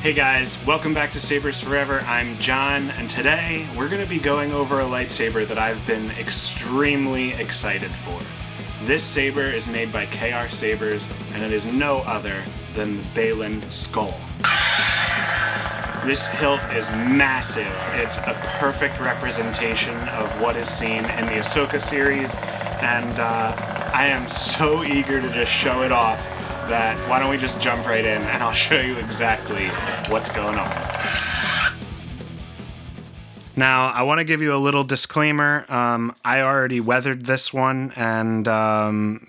Hey guys, welcome back to Sabers Forever. I'm John, and today we're going to be going over a lightsaber that I've been extremely excited for. This saber is made by KRsabers, and it is no other than the Balyan Skolls. This hilt is massive. It's a perfect representation of what is seen in the Asokah series, and I am so eager to just show it off that why don't we just jump right in and I'll show you exactly what's going on. Now, I want to give you a little disclaimer. I already weathered this one, and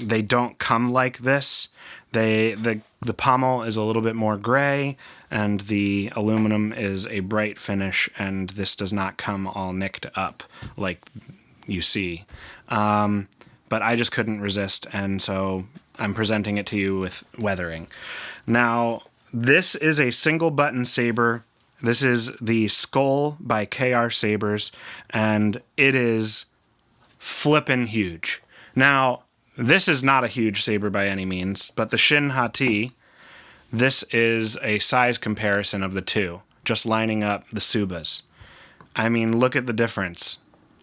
they don't come like this. The pommel is a little bit more gray, and the aluminum is a bright finish, and this does not come all nicked up like you see. But I just couldn't resist, and so I'm presenting it to you with weathering. Now, this is a single button saber. This is the SKOLL by KRsabers, and it is flippin' huge. Now, this is not a huge saber by any means, but the Shin Hati, this is a size comparison of the two, just lining up the Subas. I mean, look at the difference.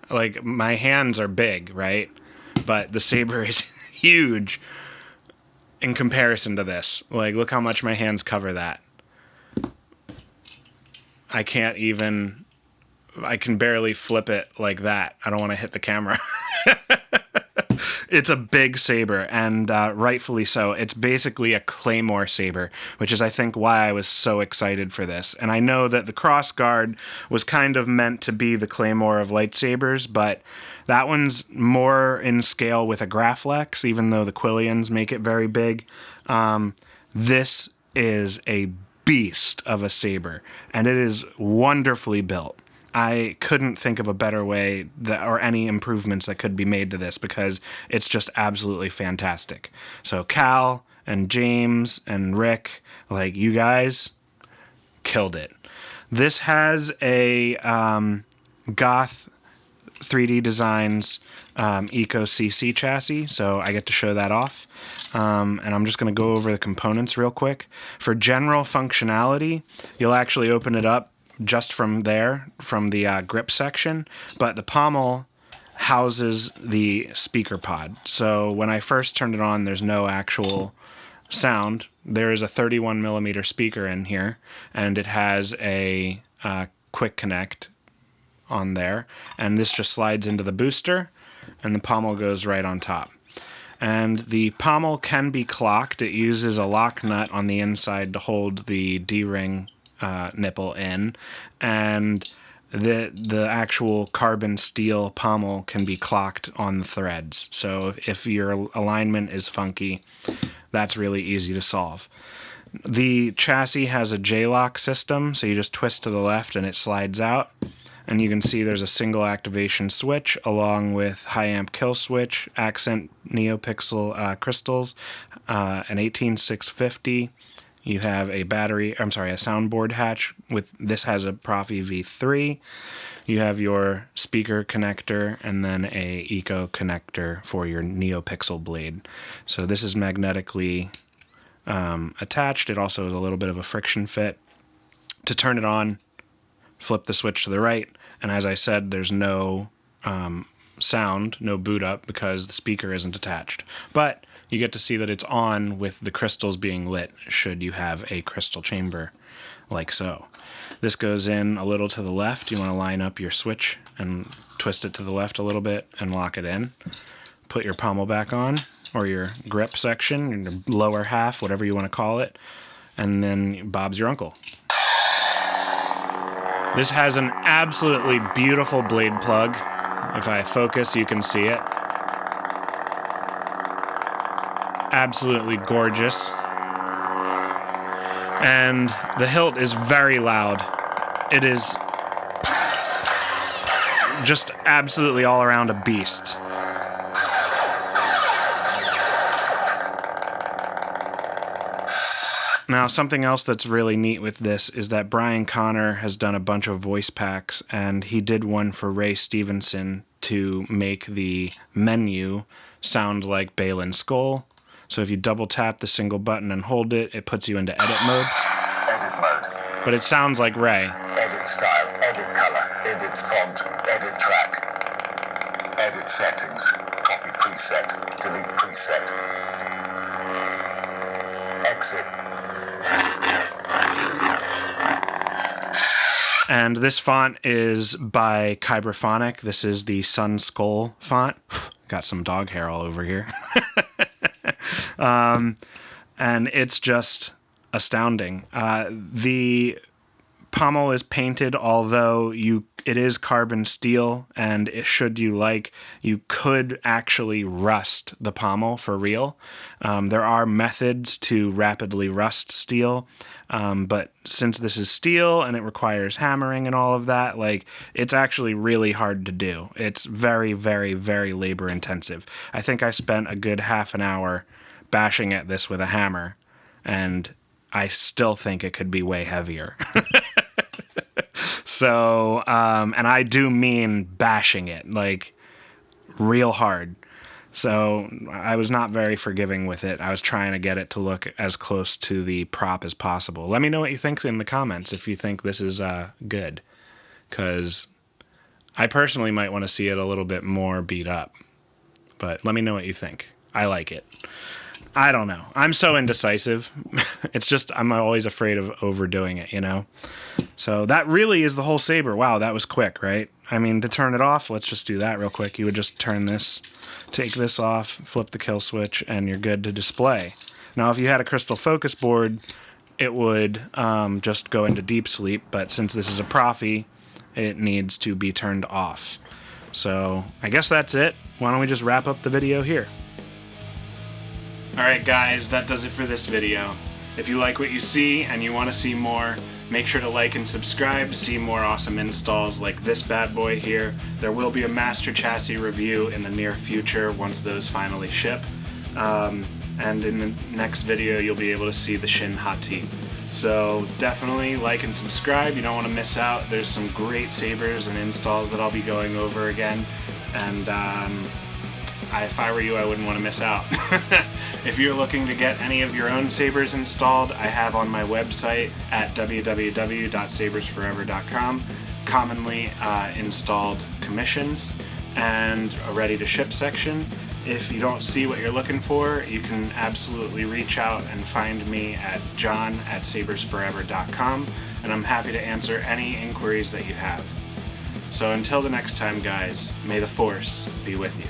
Like, my hands are big, right? But the saber is huge in comparison to this. Like, look how much my hands cover that. I can barely flip it like that. I don't want to hit the camera. It's a big saber, and rightfully so. It's basically a claymore saber, which is, I think, why I was so excited for this. And I know that the crossguard was kind of meant to be the claymore of lightsabers, but that one's more in scale with a Graflex, even though the Quillians make it very big. This is a beast of a saber, and it is wonderfully built. I couldn't think of a better way or any improvements that could be made to this, because it's just absolutely fantastic. So Cal and James and Rick, like, you guys killed it. This has a Goth3deisngs ECO CC chassis, so I get to show that off. And I'm just going to go over the components real quick. For general functionality, you'll actually open it up just from there, from the grip section, but the pommel houses the speaker pod. So when I first turned it on, there's no actual sound. There is a 31 millimeter speaker in here, and it has a quick connect on there, and this just slides into the booster, and the pommel goes right on top. And the pommel can be clocked. It uses a lock nut on the inside to hold the D-ring nipple in, and the actual carbon steel pommel can be clocked on the threads. So if your alignment is funky, that's really easy to solve. The chassis has a J-lock system, so you just twist to the left and it slides out. And you can see there's a single activation switch along with high amp killswitch, accent NeoPixel crystals, an 18650. You have a soundboard hatch. This has a Proffi V3. You have your speaker connector and then a eco connector for your NeoPixel blade. So this is magnetically attached. It also has a little bit of a friction fit. To turn it on, flip the switch to the right, and as I said, there's no sound, no boot up, because the speaker isn't attached. But you get to see that it's on with the crystals being lit, should you have a crystal chamber like so. This goes in a little to the left. You want to line up your switch and twist it to the left a little bit and lock it in. Put your pommel back on, or your grip section, your lower half, whatever you want to call it, and then Bob's your uncle. This has an absolutely beautiful blade plug. If I focus, you can see it. Absolutely gorgeous. And the hilt is very loud. It is just absolutely all around a beast. Now, something else that's really neat with this is that Brian Connor has done a bunch of voice packs, and he did one for Ray Stevenson to make the menu sound like Balyan Skolls. So if you double tap the single button and hold it, it puts you into edit mode. but it sounds like Ray. Edit style, edit color, edit font, edit track, edit settings, copy preset, delete preset, exit. And this font is by Kyberphonic. This is the SKOLL font. Got some dog hair all over here. And it's just astounding. The pommel is painted, although it is carbon steel, and should you like, you could actually rust the pommel for real. There are methods to rapidly rust steel, but since this is steel and it requires hammering and all of that, like, it's actually really hard to do. It's very, very, very labor intensive. I think I spent a good half an hour bashing at this with a hammer, and I still think it could be way heavier. So, and I do mean bashing it, like, real hard. So I was not very forgiving with it. I was trying to get it to look as close to the prop as possible. Let me know what you think in the comments if you think this is good, because I personally might want to see it a little bit more beat up. But let me know what you think. I like it. I don't know. I'm so indecisive. It's just I'm always afraid of overdoing it, you know? So that really is the whole saber. Wow, that was quick, right? I mean, to turn it off, let's just do that real quick. You would just turn this, take this off, flip the kill switch, and you're good to display. Now, if you had a crystal focus board, it would just go into deep sleep, but since this is a Proffi, it needs to be turned off. So I guess that's it. Why don't we just wrap up the video here? Alright guys, that does it for this video. If you like what you see and you want to see more, make sure to like and subscribe to see more awesome installs like this bad boy here. There will be a master chassis review in the near future once those finally ship. And in the next video you'll be able to see the Shin Hati. So definitely like and subscribe, you don't want to miss out. There's some great sabers and installs that I'll be going over again. And if I were you, I wouldn't want to miss out. If you're looking to get any of your own sabers installed, I have on my website at www.sabersforever.com commonly installed commissions and a ready-to-ship section. If you don't see what you're looking for, you can absolutely reach out and find me at john@sabersforever.com, and I'm happy to answer any inquiries that you have. So until the next time, guys, may the Force be with you.